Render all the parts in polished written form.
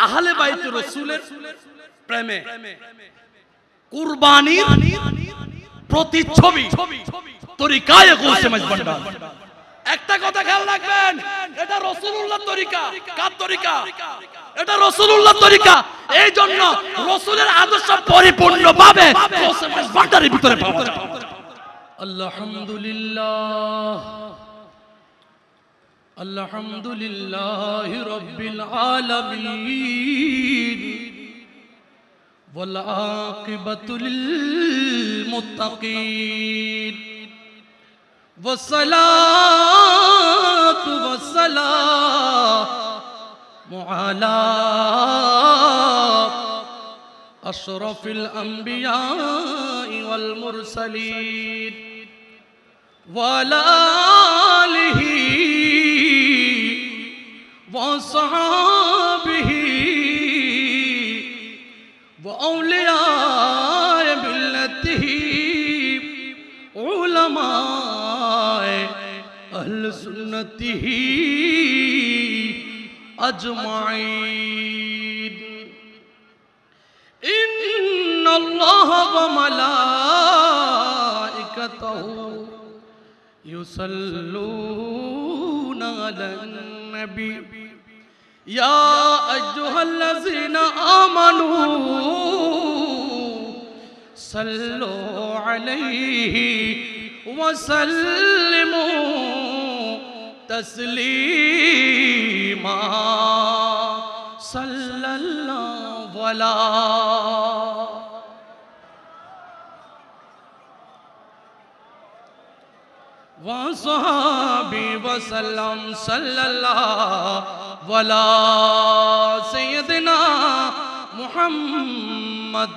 আহলে বাইত রাসূলের প্রেমে কুরবানির প্রতিচ্ছবি তরিকায়ে গৌসে মজবন্ডার। একটা কথা খেয়াল রাখবেন, এটা রাসূলুল্লাহর তরিকা। কার তরিকা? এটা রাসূলুল্লাহর তরিকা। এই জন্য রাসূলের আদর্শ পরিপূর্ণভাবে গৌসে মজবন্ডারের ভিতরে পাওয়া যায়। আলহামদুলিল্লাহ আলহামদুলিল্লাহি রাব্বিল আলামিন ওয়াল আকিবাতু লিল মুত্তাকিন ওয়াসসালাতু ওয়াসসালামু আলা আশরাফিল আমবিয়া ওয়াল মুরসালিন ওয়া আলা আলিহি وصحابه وأولياء ملته علماء أهل سنته أجمعين إن الله وملائكته يصلون على النبي يا أيها الذين آمنوا صلوا عليه وسلموا تسليما صلى الله على وصحابي وسلم صلى الله على سيدنا محمد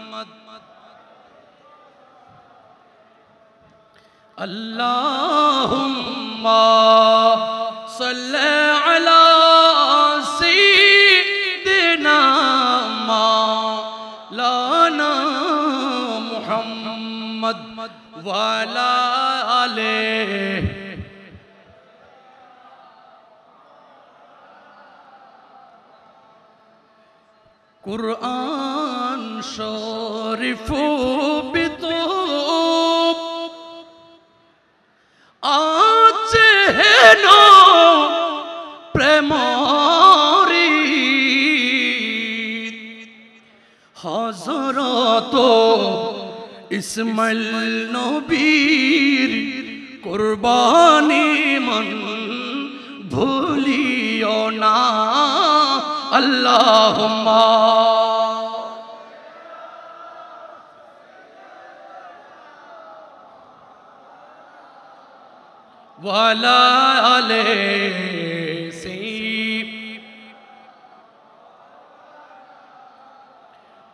اللهم صل على سيدنا مولانا محمد وعلى آله কুরআন শরীফ বিতব আছে হেন প্রেমরি হযরত ইসমাইল নবীর কুরবানি মন ভুলিও না আল্লাহুম্মা ওয়ালা আলাইহি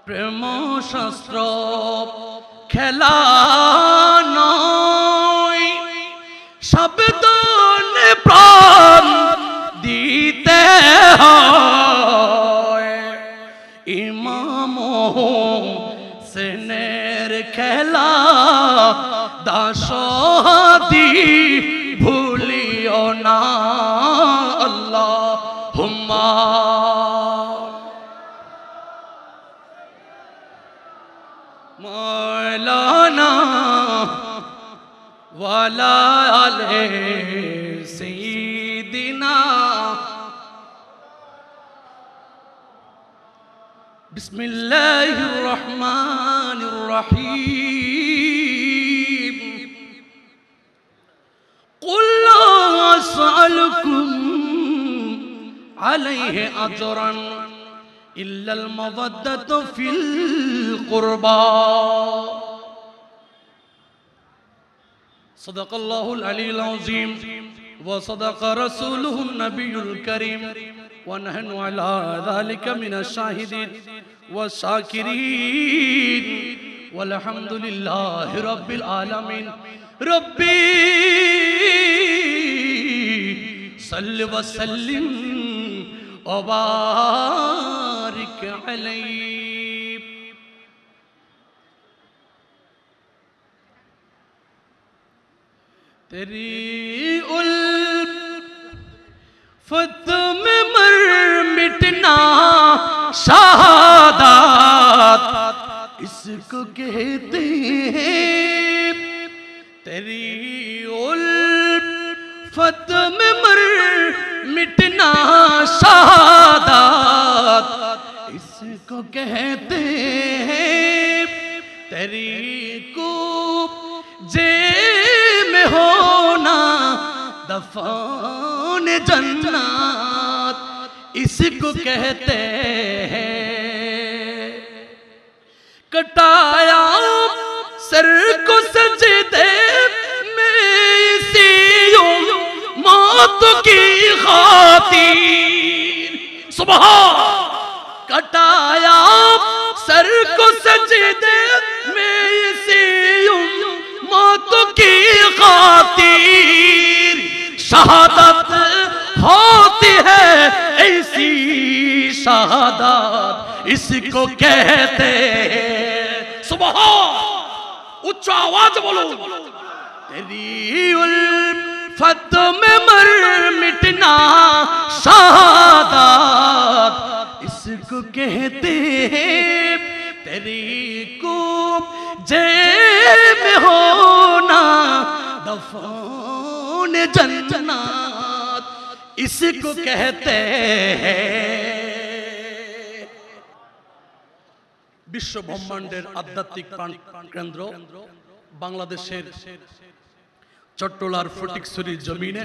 প্রেম শাস্ত্র খেলা নয় শব্দনে প্রাণ দিতে হয় ইমাম হোসেনের খেলা দাসদি ভুলিও না আল্লাহুম্মা মাওলানা ওয়ালা আলাইহি সাইয়্যিদিনা বিসমিল্লাহির রহমানির রহিম কুল লা আসআলুকুম আলাইহি আজরান ইল্লাল মাওয়াদ্দাতু ফিল কুরবা সাদাকাল্লাহুল আলিয়্যুল আযীম ওয়া সাদাকা রাসূলুহুন নাবিয়্যুল কারীম ওয়া নাহনু আলা যালিকা মিনাশ শাহিদিন ওয়াশ শাকিরিন ওয়ালহামদুলিল্লাহি রাব্বিল আলামিন রব্বি সাল্লি ওয়া সাল্লিম ওয়া বারিক আলাইহি तेरी उल्फत में मर मिटना शहादत इसको कहते हैं तेरी उल्फत में मर मिटना शहादत इसको कहते हैं तेरी कब्जे में होना दफन जन्नत इसको कहते हैं कटाया सर को सजदे में इसी मौत की खातिर सुबहान कटाया सर को सजदे में इसी मौत की खातिर शहादत होती है ऐसी शहादत इसको कहते हैं सुबहान उच्च आवाज बोलो तेरी उल्फत में मर मिटना शहादत इसको कहते हैं तेरी कब्जे में होना दफन जन्नत इसको कहते हैं विश्व ब्रह्मांडेर आध्यात्मिक केंद्र बांग्लादेशेर चट्टलार फटिकछुरी जमीने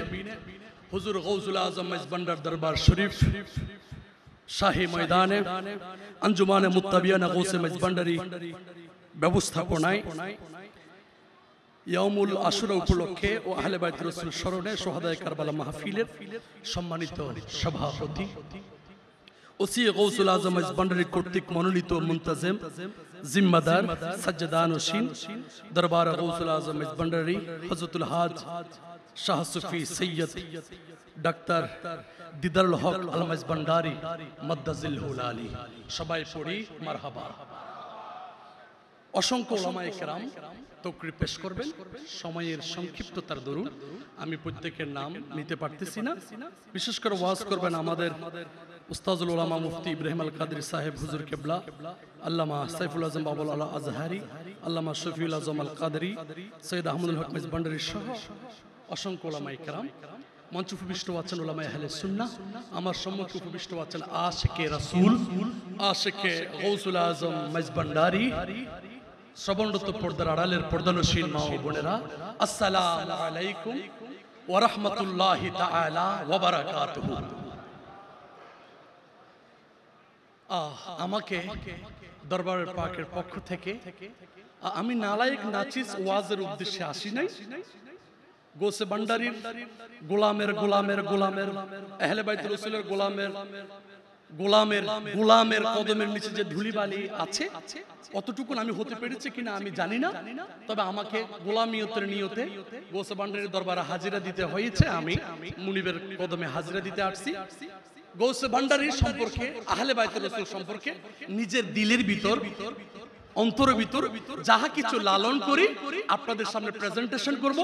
हुजूर गौसुल आजम मेजबांडार दरबार शरीफ शाही मैदाने अंजुमाने मुत्ताबियाना गौसे मेजबांडारी व्यवस्थापनाय यौमुल आशुरा उपलक्षे ও আহলে বাইত রাসূল স্মরণে শহাদায়ে কারবালা মাহফিলের সম্মানিত সভাপতি ওসি গৌসুল আজম মেজবান্ডারি কর্তৃক মনোনীত মুনতাজিম জিম্মাদার সাজ্জাদানশীন দরবার গৌসুল আজম মেজবান্ডারি হযরতুল হাজ শাহ সুফি সৈয়দ ডাক্তার দিদারুল হক আল মেজবান্ডারি মাদ্দাজিলহুল আলী সবাই পড়ি মারহাবা অসংখ্য উলামায়ে কেরাম তকরির পেশ করবেন সময়ের সংক্ষিপ্ততার দরুন আমি প্রত্যেকের নাম নিতে পারতেছি না বিশেষ করে ওয়াজ করবেন আমাদের উস্তাজুল উলামা মুফতি ইব্রাহিম আল কাদরি সাহেব হুজুর কিবলা আল্লামা সাইফুল আজম বাবুল আলা আজহারি আল্লামা শফিউল আজম আল কাদরি সৈয়দ আহমদুল হক মেজবান্ডারি সহ অসংখ্য উলামায়ে কেরাম মঞ্চ উপবিষ্ট আছেন উলামায়ে আহলে সুন্নাহ আমার সম্মুখে উপবিষ্ট আছেন আশিকে রাসূল আশিকে গৌসুল আজম মেজবান্ডারি শ্রবণরত পর্দার আড়ালের পর্দানশীল মা ও বোনেরা আসসালামু আলাইকুম ওয়া রাহমাতুল্লাহি তাআলা ওয়া বারাকাতুহু আমাকে দরবারের পাকের পক্ষ থেকে আমি নালায়েক নাচিস ওয়াজের উদ্দেশ্যে আসি নাই গোসে ভান্ডারীর গোলামের গোলামের গোলামের আহলে বাইত রাসূলের গোলামের গোলামের গোলামের কদমের নিচে যে ধুলিবালি আছে অতটুকু আমি হতে পেরেছি কিনা আমি জানি না তবে আমাকে গোলামিয়তের নিয়তে গোসে ভান্ডারীর দরবারে হাজিরা দিতে হয়েছে আমি মুনিবের কদমে হাজিরা দিতে আসছি গৌসে ভান্ডারীর সম্পর্কে আহলে বাইত রাসূল সম্পর্কে নিজের দিলের ভিতর অন্তরের ভিতর যাহা কিছু লালন করি আপনাদের সামনে প্রেজেন্টেশন করব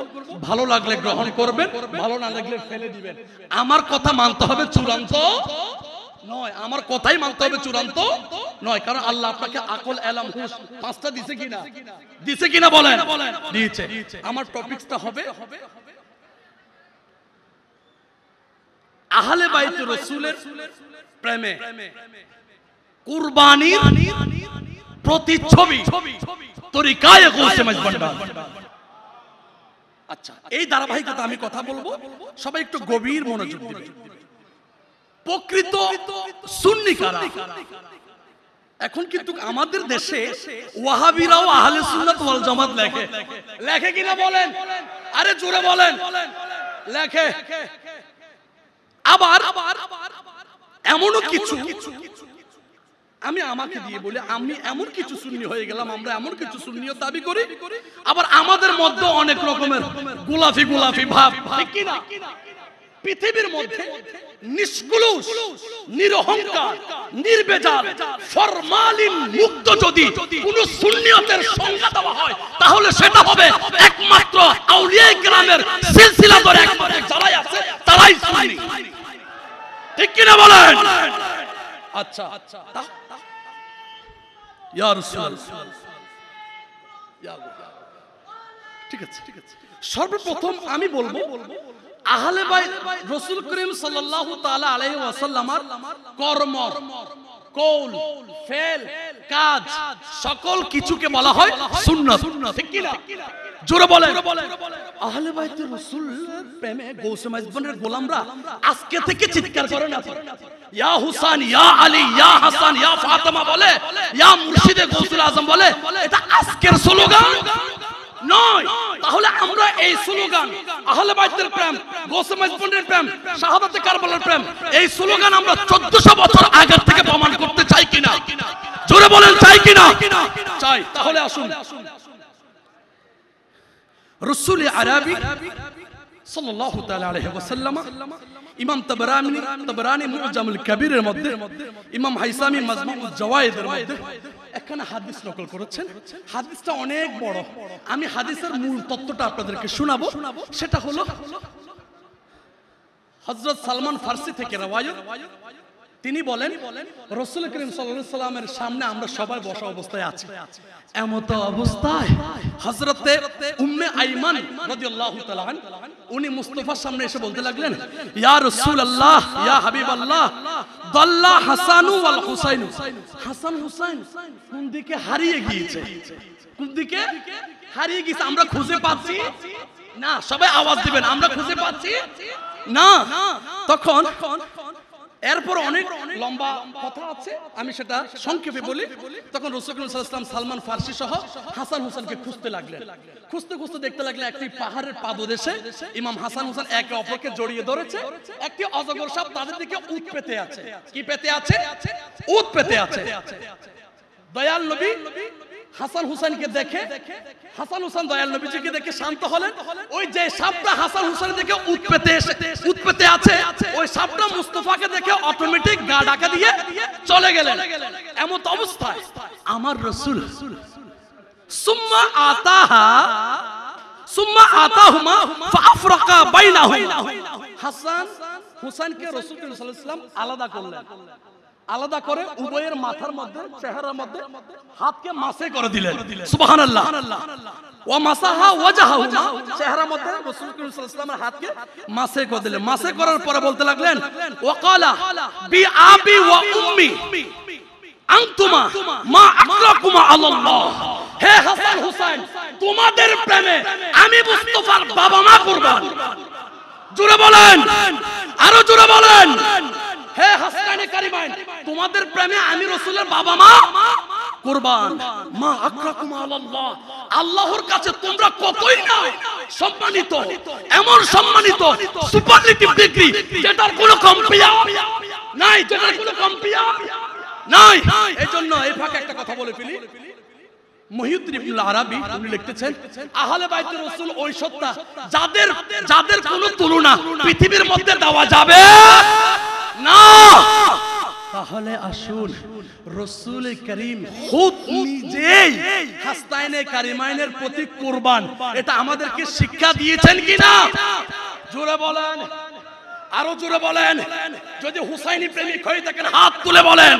ভালো লাগলে গ্রহণ করবেন ভালো না লাগলে ফেলে দিবেন আমার কথা মানতে হবে চূড়ান্ত নয় আমার কথাই মানতে হবে চূড়ান্ত নয় কারণ আল্লাহ আপনাকে আকল এলাম হুশ পাঁচটা দিয়েছে কিনা বলেন দিয়েছে আমার টপিকটা হবে আহলে বাইত রাসূলের প্রেমে কুরবানির প্রতিচ্ছবি তরিকায়ে গৌসে মেজবান্ডার আচ্ছা এই ধারাবাহিকতা আমি কথা বলবো সবাই একটু গভীর মনোযোগ দিবেন প্রকৃত সুন্নি কারা এখন কিন্তু আমাদের দেশে ওয়াহাবিরাও আহলে সুন্নাত ওয়াল জামাত লেখে কিনা বলেন আরে জোরে বলেন লেখে আবার এমনও কিছু আমি আমাকে দিয়ে বলি আমি এমন কিছু সুন্নি হয়ে গেলাম আমরা এমন কিছু সুন্নিও দাবি করি আবার আমাদের মধ্যে অনেক রকমের গোলাফি গোলাফি ভাব ঠিক কি না পৃথিবীর মধ্যে নিষ্কলুষ নিরহংকার নির্বেজাল ফরমালিন মুক্ত যদি কোন সুন্নিয়তের সংজ্ঞা দেওয়া হয় তাহলে সেটা হবে একমাত্র আউলিয়া কেরামের সিলসিলা ধরে একমাত্র যারাই আছে তারাই সুন্নি ঠিক কি না বলেন আচ্ছা ইয়া রাসূলুল্লাহ, ঠিক আছে। সর্বপ্রথম আমি বলবো আহলে বাইত রাসূল করিম সাল্লাল্লাহু তাআলা আলাইহি ওয়াসাল্লামের কর্ম, কওল, ফেল, কাজ সকল কিছুকে বলা হয় সুন্নাত, ঠিক কি না? জোরে বলেন। আহলে বাইতের রাসূলের প্রেমে গৌসে মাইজবানের গোলামরা আজকে থেকে চিৎকার করে না, ইয়া হুসাইন, ইয়া আলী, ইয়া হাসান, ইয়া ফাতেমা বলে, ইয়া মুর্শিদে গৌসুল আজম বলে, এটা আজকের স্লোগান নয়। তাহলে আমরা এই স্লোগান আহলে বাইতের প্রেম, গৌসে মাইজবানের প্রেম, শাহাদাতে কারবালার প্রেম, এই স্লোগান আমরা 1400 বছর আগে থেকে প্রমাণ করতে চাই কিনা? জোরে বলেন, চাই কিনা? চাই। তাহলে আসুন রাসূল আরবি সাল্লাল্লাহু তাআলা আলাইহি ওয়াসাল্লাম ইমাম তাবরানী মুআজামুল কবিরের মধ্যে, ইমাম হাইসামি মাজমুউজ জাওয়ায়েদের মধ্যে একখানা হাদিস নকল করেছেন। হাদিসটা অনেক বড়, আমি হাদিসের মূল তত্ত্বটা আপনাদেরকে শোনাবো। সেটা হলো হযরত সালমান ফারসি থেকে রওয়ায়াত। তিনি বলেন রাসূল করিম সাল্লাল্লাহু আলাইহি ওয়াসাল্লামের সামনে আমরা সবাই বসা অবস্থায় আছি। এমত অবস্থায় হযরতে উম্মে আইমান রাদিয়াল্লাহু তাআলা আনহা উনি মুস্তাফার সামনে এসে বলতে লাগলেন, ইয়া রাসূলুল্লাহ, ইয়া হাবিবাল্লাহ, দাল্লা হাসানু ওয়াল হুসাইন। হাসান হুসাইন কোন দিকে হারিয়ে গিয়েছে? কোন দিকে হারিয়ে গিয়েছে? আমরা খুঁজে পাচ্ছি না। সবাই আওয়াজ দিবেন, আমরা খুঁজে পাচ্ছি না। তখন এরপর অনেক লম্বা কথা আছে, আমি সেটা সংক্ষেপে বলি। তখন রাসূল সাল্লাল্লাহু আলাইহি ওয়াসাল্লাম সালমান ফারসি সহ হাসান হুসাইনকে খুঁজতে লাগলেন। খুঁজতে দেখতে লাগলেন একটি পাহাড়ের পাদদেশে ইমাম হাসান হুসাইন একে অপরকে জড়িয়ে ধরেছে। একটি অজগর সাপ তাদের দিকে উট পেতে আছে। কি পেতে আছে? উট পেতে আছে। দয়াল নবী হাসান হুসাইনকে দেখে, হাসান হুসাইন দয়াল নবীজিকে দেখে শান্ত হলেন। ওই যে সাপটা হাসান হুসাইনের দিকে উট পেতে আছে, ওই সাপটা মুস্তাফাকে দেখে অটোমেটিক গা ঢাকা দিয়ে চলে গেলেন। এমন অবস্থায় আমার রাসূল সুম্মা আতাহুমা ফাআফরাকা বাইনাহুমা, হাসান হুসাইনকে রাসূল সাল্লাল্লাহু আলাইহি ওয়াসাল্লাম আলাদা করলেন। আলাদা করে উভয়ের মাথার মধ্যে, চেহারার মধ্যে হাতকে মাসে করে দিলেন। সুবহানাল্লাহ। ওয়া মাসাহা ওয়াজহাহুমা, চেহারার মধ্যে রাসূল সাল্লাল্লাহু আলাইহি ওয়াসাল্লামের হাতকে মাসে করে দিলেন। মাসে করার পরে বলতে লাগলেন, ওয়া ক্বালা বি আবি ওয়া উম্মি আনতুমা মা আকরাকুমা আল্লাহ। হে হাসান হুসাইন, তোমাদের প্রেমে আমি মুস্তাফার বাবা মা কুরবান। জোরে বলেন, আরো জোরে বলেন। হে হাসানে কারিমাইন, তোমাদের প্রেমে আমি রাসূলের বাবা মা কুরবান। মা আকরাকুম আল্লাহ, আল্লাহর কাছে তোমরা কতই না সম্মানিত, এমন সম্মানিত সুপারলেটিভ ডিগ্রি যেটার কোনো কম্পেয়ার নাই, যেটার কোনো কম্পেয়ার নাই। এইজন্য এই ফাঁকে একটা কথা বলে ফেলি। মুহিউদ্দিন ইবনুল আরাবী উনি লিখতেছেন, আহলে বাইতের রাসূল ওই সত্তা যাদের কোনো তুলনা পৃথিবীর মধ্যে দেওয়া যাবে না। তাহলে আসুন রাসূল করিম খুদ নিজেই হাসনাইনে কারিমাইনের প্রতি কুরবান, এটা আমাদেরকে শিক্ষা দিয়েছেন কিনা? জোরে বলেন, আরো জোরে বলেন। যদি হুসাইনি প্রেমিক হয়ে থাকেন হাত তুলে বলেন,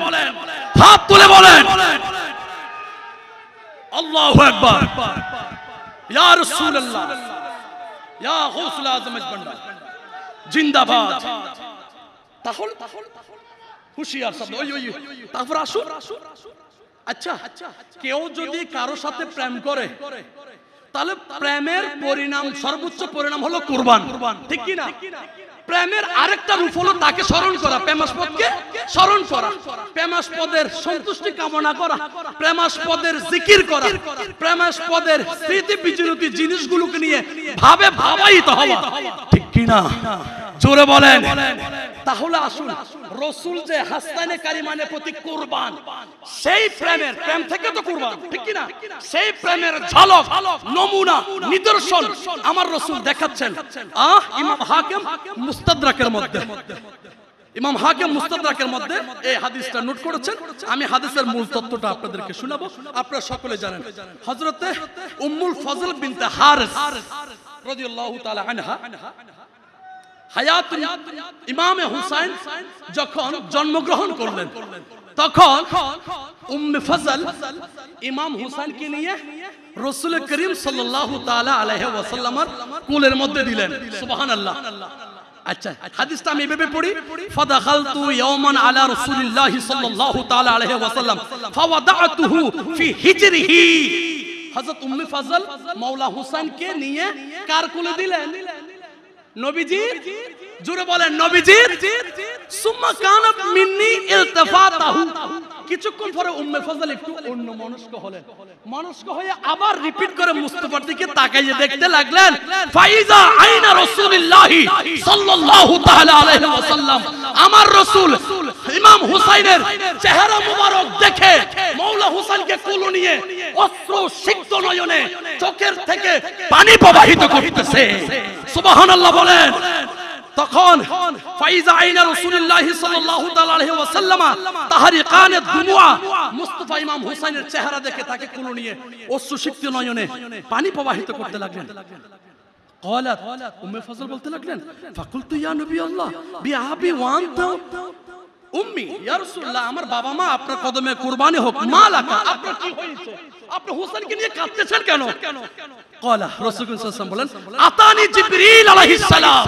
হাত তুলে বলেন আল্লাহু আকবার, ইয়া রাসূলুল্লাহ, ইয়া গাউসুল আজম আজবান্ডা জিন্দাবাদ। তাহলে হুশিয়ার শব্দ। তারপর আসুন, আচ্ছা কেউ যদি কারো সাথে প্রেম করে তাহলে প্রেমের পরিণাম, সর্বোচ্চ পরিণাম হলো কুরবান, ঠিক কি না? প্রেমের আরেকটা রূপ হলো তাকে স্মরণ করা, প্রেমাস্পদকে স্মরণ করা, প্রেমাস্পদের সন্তুষ্টি কামনা করা, প্রেমাস্পদের জিকির করা, প্রেমাস্পদের স্মৃতি বিজড়িত জিনিসগুলোকে নিয়ে ভাবায়িত হওয়া, ঠিক কি না? জোরে বলেন। তাহলে আসুন রাসূল যে হাসনাইনে কারিমানের প্রতি কুরবান, সেই প্রেম থেকে তো কুরবান, ঠিক কি না? সেই প্রেমের ঝলক, নমুনা, নিদর্শন আমার রাসূল দেখাচ্ছেন। ইমাম হাকিম মুস্তাদরাকের মধ্যে, ইমাম হাকিম মুস্তাদরাকের মধ্যে এই হাদিসটা নোট করেছেন। আমি হাদিসের মূল তত্ত্বটা আপনাদেরকে শোনাবো। আপনারা সকলে জানেন হযরতে উম্মুল ফজল বিনতে হারিস রাদিয়াল্লাহু তাআলা আনহা হায়াত ইমামে হুসাইন যখন জন্মগ্রহণ করলেন তখন উম্মে ফজল ইমাম হুসাইনকে নিয়ে রাসূল করিম সাল্লাল্লাহু তাআলা আলাইহি ওয়াসাল্লামের কোলের মধ্যে দিলেন। সুবহানাল্লাহ। আচ্ছা, হাদিসটা আমি এভাবে পড়ি, ফাদাখালতু ইয়াওমান আলা রাসূলিল্লাহি সাল্লাল্লাহু তাআলা আলাইহি ওয়াসাল্লাম ফাওয়াদাতুহু ফি হিজরিহি। হযরত উম্মে ফজল মাওলা হুসাইনকে নিয়ে কার কোলে দিলেন? নবীজি। জোরে বলেন নবীজির। সুম্মা কানাত মিন্নি ইলতিফাতাহু। কিছুক্ষণ পরে উম্মে ফজল একটু অন্য মনস্ক হলেন। মনস্ক হয়ে আবার রিপিট করে মুস্তাফার দিকে তাকাইয়ে দেখতে লাগলেন, ফাইজা আইনা রাসূলুল্লাহি সাল্লাল্লাহু তাআলা আলাইহি ওয়াসাল্লাম। আমার রাসূল ইমাম হুসাইনের চেহারা মুবারক দেখে মাওলা হুসাইনকে কোলে নিয়ে অশ্রু সিক্ত নয়নে চোখের থেকে পানি প্রবাহিত করতেছে। সুবহানাল্লাহ বলেন। তখন ফাইজা আইনা রাসূলুল্লাহি সাল্লাল্লাহু তাআলা আলাইহি ওয়াসাল্লাম তাহরিকানে দুমুয়া। মুস্তাফা ইমাম হুসাইনের চেহারা দেখে তাকে কোলে নিয়ে অশ্রুসিক্ত নয়নে পানি প্রবাহিত করতে লাগলেন। قالت উম্মে ফজল বলতে লাগলেন, ফাকুলতু ইয়া নবী আল্লাহ বিআবি ওয়া আনতা উম্মি, ইয়া রাসূলুল্লাহ আমার বাবা মা আপনার কদমে কুরবানি হোক। মালাকা, আপনার কি হয়েছে? আপনি হুসাইনকে নিয়ে কাঁদতেছেন কেন? قال রাসূল সাল্লাল্লাহু আলাইহি ওয়াসাল্লাম বলেন, আতানি জিবরিল আলাইহিস সালাম।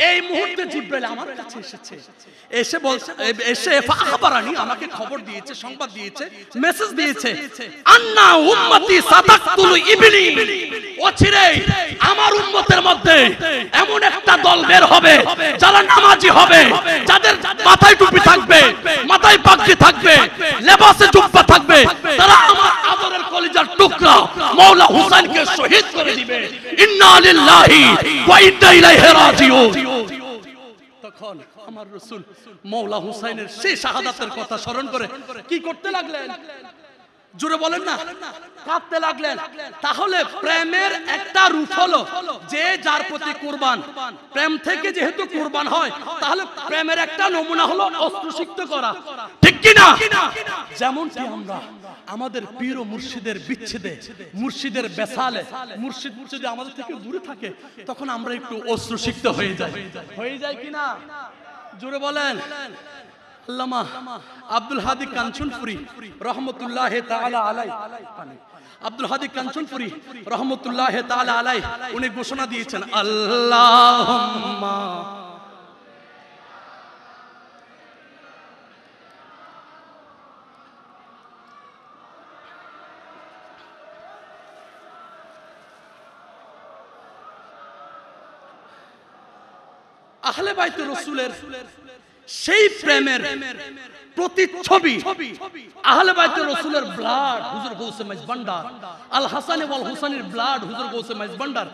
এই মুহূর্তে জিবরাইল আমার কাছে এসেছে। এসে বলছে, এসে ফাখবারানি, আমাকে খবর দিয়েছে, সংবাদ দিয়েছে, মেসেজ দিয়েছে, আন্না উম্মতি সাতাকতুল ইবলি। অচিরে আমার উম্মতের মধ্যে এমন একটা দল বের হবে যারা নামাজি হবে, যাদের মাথায় টুপি থাকবে, মাথায় পাগড়ি থাকবে, লেবাসে জুব্বা থাকবে, তারা আমার আদরের কলিজার টুকরা মাওলা হুসাইনকে শহীদ করে দিবে। ইন্না লিল্লাহি ওয়া ইন্না ইলাইহি রাজিউন। তখন আমার রাসূল মাওলা হুসাইনের সেই শাহাদাতের কথা স্মরণ করে কি করতে লাগলেন? জোরে বলেন না, কাঁদতে লাগলেন। তাহলে প্রেমের একটা রূপ হলো যে যার প্রতি কুরবান। প্রেম থেকে যেহেতু কুরবান হয়, তাহলে প্রেমের একটা নমুনা হলো অশ্রুসিক্ত করা, ঠিক কি না? যেমন কি আমরা আমাদের পীর ও মুর্শিদের বিচ্ছেদে, মুর্শিদের বেসালে, মুর্শিদ যদি আমাদের থেকে দূরে থাকে, তখন আমরা একটু অশ্রুসিক্ত হয়ে যায় কি না? জোরে বলেন। আল্লামা আব্দুল হাদী কাঞ্চনপুরী রহমতুল্লাহ তাআলা আলাই, আব্দুল হাদী কাঞ্চনপুরী রহমতুল্লাহ তাআলা আলাই উনি ঘোষণা দিয়েছেন, আল্লাহুম্মা আহলে বাইত রাসূলের সেই প্রেমের প্রতিচ্ছবি, আহলে বাইত রাসূলের ব্লাড হুজুর গৌসে মেজবান্ডার, আল হাসান ওয়াল হুসাইনের ব্লাড হুজুর গৌসে মেজবান্ডার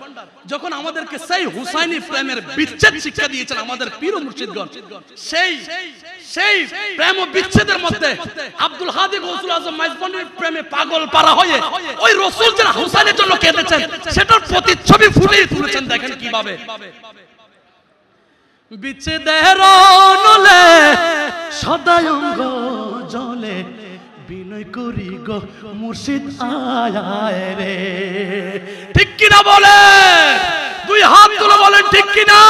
যখন আমাদেরকে সেই হুসাইনি প্রেমের বিচ্ছেদ শিক্ষা দিয়েছেন আমাদের পীর ও মুর্শিদগণ, সেই প্রেম ও বিচ্ছেদের মধ্যে আব্দুল হাদী গৌসুল আজম মেজবান্ডারের প্রেমে পাগল পারা হয়ে ওই রাসূল যারা হুসাইনের জন্য কেঁদেছেন সেটার প্রতিচ্ছবি ফুটিয়ে তুলেছেন। দেখেন কিভাবে বিচ্ছেদের নলে সদায় অঙ্গ জলে বিনয় করি গো মুর্শিদ আয় রে। ঠিক কিনা বলে? দুই হাত তুলে বলেন ঠিক কিনা?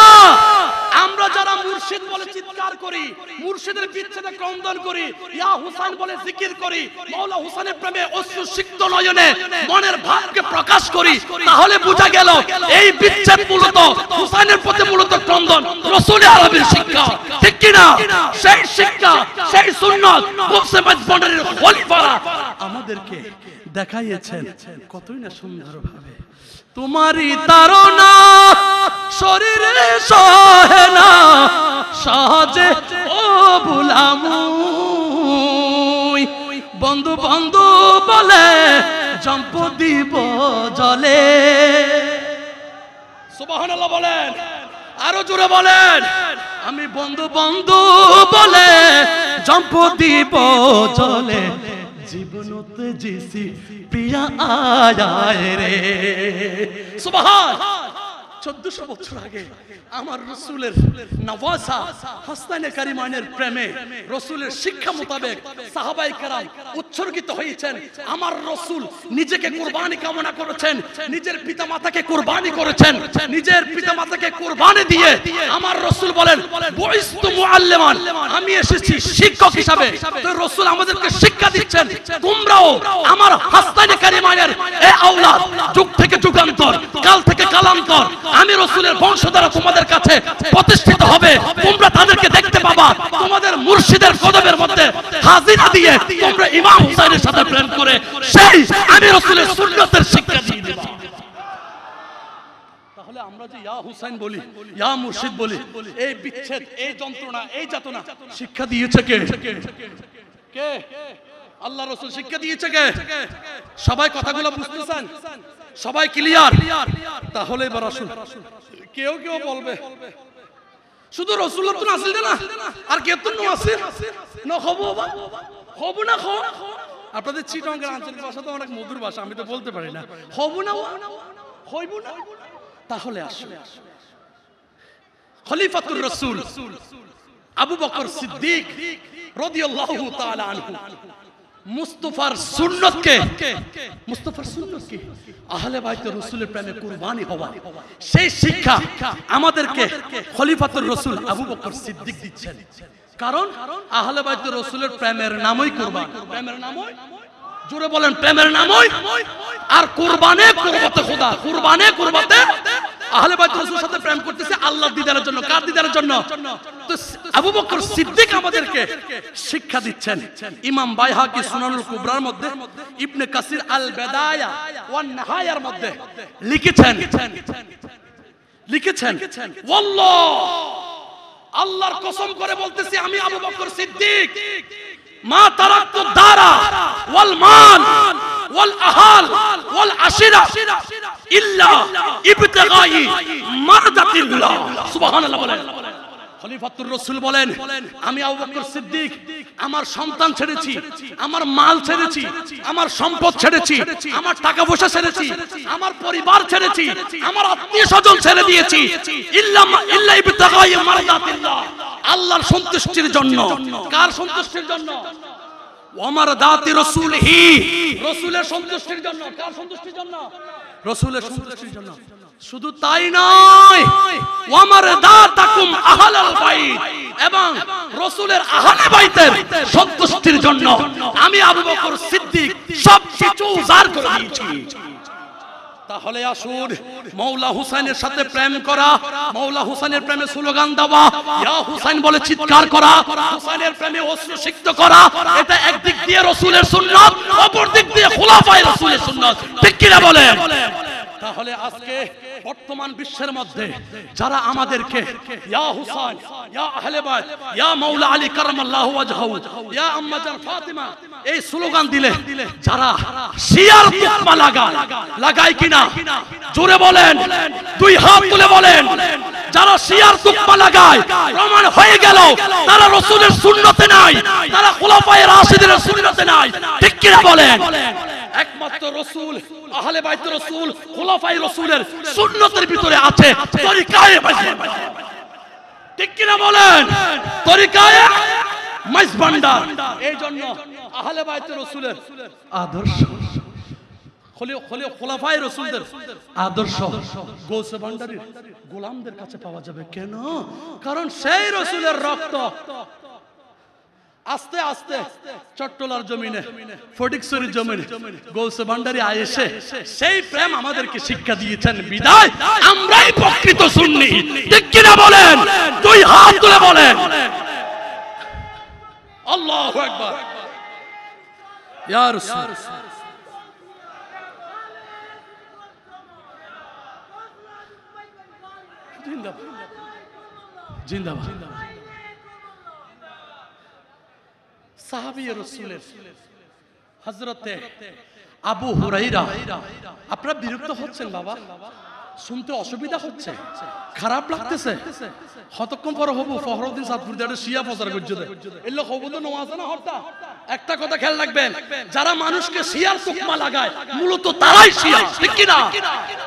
আমরা যারা মুর্শিদ বলে চিৎকার করি, মুর্শিদের বিচ্ছেদে ক্রন্দন করি, ইয়া হুসাইন বলে জিকির করি, মাওলা হুসাইনের প্রেমে অশ্রুসিক্ত নয়নে মনের ভাবকে প্রকাশ করি, তাহলে বোঝা গেল এই বিচ্ছেদ মূলত হুসাইনের প্রতি মূলত ক্রন্দন, রাসূল আরবীর শিক্ষা। ঠিক কিনা? সেই শিক্ষা, সেই সুন্নাত গৌসে মেজবান্ডারের খলিফারা আমাদেরকে দেখাইয়েছেন কতই না সুন্দরভাবে। তোমারি তারনা শরীরে সহে না সহজে ও বুলামুই, বন্ধু বন্ধু বলে জম্প দিব জলে। সুবহানাল্লাহ বলেন, আরো জোরে বলেন। আমি বন্ধু বন্ধু বলে জম্প দিব জলে, জীবনতে জিসি প্রিয়া আয় রে। সুবহান। 1400 বছর আগে আমার রাসূলের নওয়াজা হাসনাইনে কারিমাইনের প্রেমে রাসূলের শিক্ষা মোতাবেক সাহাবায়ে কেরাম উৎসর্গিত হয়েছেন। আমার রাসূল নিজেকে কুরবানি কামনা করেছেন, নিজের পিতামাতাকে কুরবানি করেছেন, নিজের পিতামাতাকে কুরবানি দিয়ে আমার রাসূল বলেন বুইস্তু মুআল্লিমান, আমি এসেছি শিক্ষক হিসাবে। তো রাসূল আমাদেরকে শিক্ষা দিচ্ছেন তোমরাও আমার হাসনাইনে কারিমাইনের এই আওলাদ, যুগ থেকে যুগান্তর, কাল থেকে কালান্তর আমি রাসূলের বংশধর তোমাদের কাছে প্রতিষ্ঠিত হবে। তোমরা তাদেরকে দেখতে পাবা তোমাদের মুর্শিদের কদমের মধ্যে হাজিরা দিয়ে তোমরা ইমাম হুসাইনের সাথে প্রেম করে সেই আমি রাসূলের সুন্নতের শিক্ষা দিয়ে দেবা। তাহলে আমরা যে ইয়া হুসাইন বলি, ইয়া মুর্শিদ বলি, এই বিচ্ছেদ, এই যন্ত্রণা, এই যাতনা শিক্ষা দিয়েছে কে? কে? আল্লাহ রাসূল শিক্ষা দিয়েছে কে? সবাই কথাগুলো বুঝতেছেন? সবাই ক্লিয়ার? তাহলে এবার আসুন, কেউ কেউ বলবে শুধু রাসূলুল্লাহ তো আসিল না, আর কে তো নো আছে না, হবো হবো না খো। আপনাদের চিটংয়ের আঞ্চলিক ভাষা তো অনেক মধুর ভাষা, আমি তো বলতে পারি না হবো না হইব না। তাহলে আসুন, খলিফাতুর রাসূল আবু বকর সিদ্দিক রাদিয়াল্লাহু তাআলা আনহু মুস্তাফার সুন্নতকে, মুস্তাফার সুন্নতকে আহলে বাইত রাসূলের প্রেমে কুরবানি হওয়া, সেই শিক্ষা আমাদেরকে খলিফাতুর রাসূল আবু বকর সিদ্দিক দিচ্ছেন। কারণ আহলে বাইত রাসূলের প্রেমের নামই কুরবান। প্রেমের নামই, জোরে বলেন, প্রেমের নামই। আর কুরবানে কুরবাতে খোদা, কুরবানে কুরবাতে আহলে বাইত রাসূলের সাথে প্রেম করতেছে আল্লাহর দিদারের জন্য। কার দিদারের জন্য? তো আবু বকর সিদ্দিক আমাদেরকে শিক্ষা দিচ্ছেন। ইমাম বাইহাকি সুনানুল কুবরার মধ্যে, ইবনে কাসির আল বেদায়া ওয়ান নিহায়ার মধ্যে লিখেছেন ওয়াল্লাহ, আল্লাহর কসম করে বলতেছি আমি আবু বকর সিদ্দিক মা তারাকতু দারা ওয়াল মাল ওয়াল আহাল ওয়াল আশিরা ইল্লা ইবতিগাই মারদাতিল্লাহ। সুবহানাল্লাহ বলেন। খলিফাতুর রাসূল বলেন আমি আবু বকর সিদ্দিক আমার সন্তান ছেড়েছি, আমার মাল ছেড়েছি, আমার সম্পদ ছেড়েছি, আমার টাকা পয়সা ছেড়েছি, আমার পরিবার ছেড়েছি, আমার আত্মীয়স্বজন ছেড়ে দিয়েছি ইল্লা ইবতিগাই মারদাতিল্লাহ, আল্লাহর সন্তুষ্টির জন্য। কার সন্তুষ্টির জন্য? ওয়ামার দাতি রাসূলিহি, রাসূলের সন্তুষ্টির জন্য। কার সন্তুষ্টির জন্য? রাসূলের সন্তুষ্টির জন্য। শুধু তাই নয়, ওয়ামার দাতাকুম আহলাল বাইত, এবং রাসূলের আহলে বাইতের সন্তুষ্টির জন্য আমি আবু বকর সিদ্দিক সব কিছু জার করে দিয়েছি। তাহলে আসুন, মওলা হুসাইনের সাথে প্রেম করা, মওলা হুসাইনের প্রেমে স্লোগান দেওয়া, ইয়া হুসাইন বলে চিৎকার করা, হুসাইনের প্রেমে অশ্রুসিক্ত করা, এটা একদিক দিয়ে রাসূলের সুন্নাত, অপর দিক দিয়ে খুলাফায়ে রাসূলের সুন্নাত। ঠিক কি না বলেন? তাহলে আজকে বর্তমান বিশ্বের মধ্যে যারা আমাদেরকে ইয়া হুসাইন, ইয়া আহলে বাইত, ইয়া মাওলা আলী কারামাল্লাহু ওয়াজহাহু, ইয়া আম্মা জান ফাতিমা এই স্লোগান দিলে যারা শিয়ার তুকমা লাগায় কিনা জোরে বলেন, দুই হাত তুলে বলেন। যারা শিয়ার তুকমা লাগায় প্রমাণ হয়ে গেল তারা রাসূলের সুন্নতে নাই, তারা খুলাফায়ে রাশিদের সুন্নতে নাই। ঠিক কি না বলেন? একমাত্র রাসূল, আহলে বাইত রাসূল, খুলাফায়ে রাসূলের সুন্নতের ভিতরে আছে তরিকায়ে মাইজভান্ডার। ঠিক কি না বলেন? তরিকায়ে মাইজভান্ডার। এই জন্য আহলে বাইত রাসূলের আদর্শ, খুলাফায়ে রাসূলদের আদর্শ গৌসে ভান্ডারীর গোলামদের কাছে পাওয়া যাবে। কেন? কারণ সেই রাসূলের রক্ত আস্তে আস্তে চট্টলার জমিনে, ফটিকছড়ির জমিনে গৌসে ভান্ডারী আয়েশে সেই প্রেম আমাদেরকে শিক্ষা দিয়েছেন। বিদায় আমরাই প্রকৃত সুন্নি। ঠিক কি না বলেন? দুই হাত তুলে বলেন আল্লাহু আকবার। ইয়া রাসূল, জিন্দাবাদ জিন্দাবাদ। সাহাবী রাসূলের হযরতে আবু হুরায়রা, আপনারা বিরক্ত হচ্ছেন বাবা? শুনতে অসুবিধা হচ্ছে? খারাপ লাগতেছে? কতক্ষণ পরে হবো ফখরুদ্দিন সাদপুর দিয়ে শিয়া প্রচার করছে, এলে হবো তো নামাজ না হরতা একটা কথা খেয়াল রাখবেন, যারা মানুষকে শিয়ার তুকমা লাগায় মূলত তারাই শিয়া, ঠিক কি না?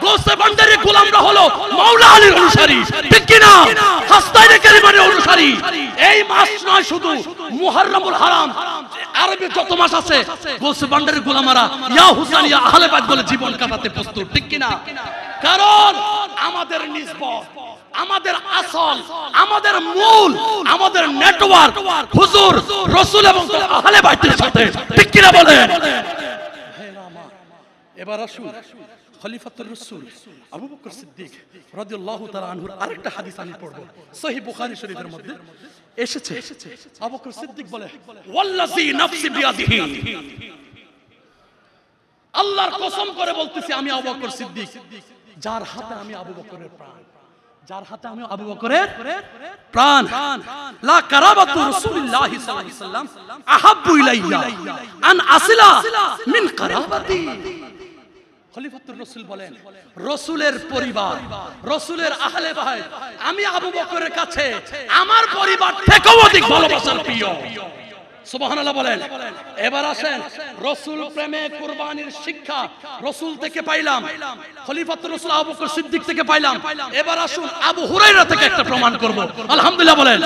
গোসে বান্দারের গোলামরা হলো মাওলা আলীর অনুসারী, ঠিক কি না? হাসনাইনে কারিমানের অনুসারী। এই মাস নয় শুধু মুহররমুল হারাম, আরবি যত মাস আছে গোসে বান্দারের গোলামরা ইয়া হুসাইন ইয়া আহলে বাইত বলে জীবন কাটাতে প্রস্তুত, ঠিক কি না? কারণ আমাদের নিসবত, আমাদের আসল, আমাদের মূল, আমাদের নেটওয়ার্ক হুজুর, রাসূল এবং আহলে বাইতের সাথে, ঠিক কি না বলেন? এবার আসুন খলিফাতুর রাসূল আবু বকর সিদ্দিক রাদিয়াল্লাহু তাআলা আনহুর আরেকটা হাদিস আমি পড়ব, সহিহ বুখারী শরীফের মধ্যে এসেছে। আবু বকর সিদ্দিক বলে, ওয়াল্লাযী নাফসি বিয়াদিহি, আল্লাহর কসম করে বলতেছি আমি আবু বকর সিদ্দিক, যার হাতে আমি আবু বকরের প্রাণ, যার হাতে আমি আবু বকরের প্রাণ, লা কারাবাতু রাসূলিল্লাহি সাল্লাল্লাহু আলাইহি ওয়াসাল্লাম আহাব্বু ইলাইয়া আন আসিলা মিন কারাবাতি। খলিফাতুর রাসূল বলেন, রাসূলের পরিবার, রাসূলের আহলে বাইত আমি আবু বকরের কাছে আমার পরিবার থেকেও অধিক ভালোবাসার প্রিয়। সুবহানাল্লাহ বলেন। এবার আসেন রাসূল প্রেমে কুরবানির শিক্ষা রাসূল থেকে পাইলাম, খলিফাতুর রাসূল আবু বকর সিদ্দিক থেকে পাইলাম। এবার আসুন আবু হুরায়রা থেকে একটা প্রমাণ করব, আলহামদুলিল্লাহ বলেন।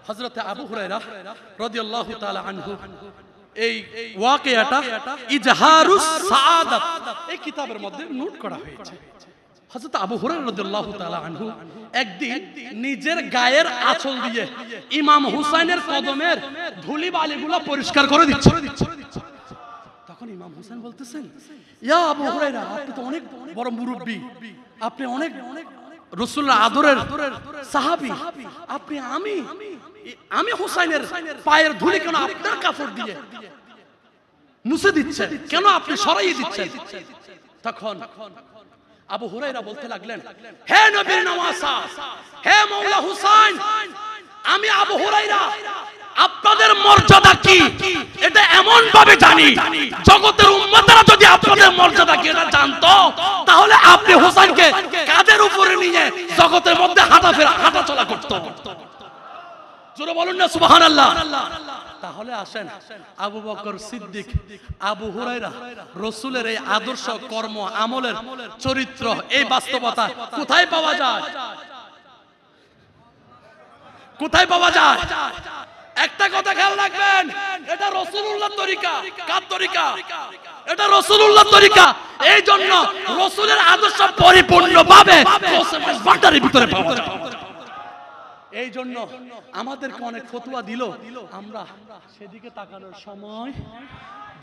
হযরত আবু হুরায়রা রাদিয়াল্লাহু তাআলা আনহু এই ওয়াকিয়াটা ইজহারুস সাআদাত এই কিতাবের মধ্যে নোট করা হয়েছে। হযরত আবু হুরায়রা রাদিয়াল্লাহু তাআলা আনহু একদিন নিজের গায়ের আঁচল দিয়ে ইমাম হুসাইনের কদমের ধুলি বালিগুলো পরিষ্কার করে দিচ্ছে। তখন ইমাম হুসাইন বলতেছেন, ইয়া আবু হুরায়রা, আপনি তো অনেক বড় মুরব্বি, আপনি অনেক রাসূলের আদরের সাহাবী, আপনি আমি হুসাইনের পায়ের ধুলি কেন আপনার কাপড় দিয়ে মুছে দিচ্ছেন, কেন আপনি সরাইয়ে দিচ্ছেন? তখন আবু হুরায়রা বলতে লাগলেন, হে নবীর নওয়াসা, হে মাওলা হুসাইন, আমি আবু হুরায়রা আপনাদের মর্যাদা কি এটা এমন ভাবে জানি, জগতের উম্মতেরা যদি আপনাদের মর্যাদা কি এটা জানতো তাহলে আপনি হুসাইনকে কাঁধের উপরে নিয়ে জগতের মধ্যে হাঁটা চলা করতো। জোরে বলুন না সুবহানাল্লাহ। তাহলে আসেন আবু বকর সিদ্দিক, আবু হুরায়রা রাসূলের এই আদর্শ কর্ম আমলের চরিত্র, এই বাস্তবতা কোথায় পাওয়া যায়? কোথায় পাওয়া যায়? একটা কথা খেয়াল রাখবেন, এটা রাসূলুল্লাহর তরিকা। কার তরিকা? এটা রাসূলুল্লাহর তরিকা। এই জন্য রাসূলের আদর্শ পরিপূর্ণভাবে ভান্ডারের ভিতরে পাওয়া যায়। এই জন্য আমাদেরকে অনেক ফতোয়া দিল, আমরা সেদিকে তাকানোর সময়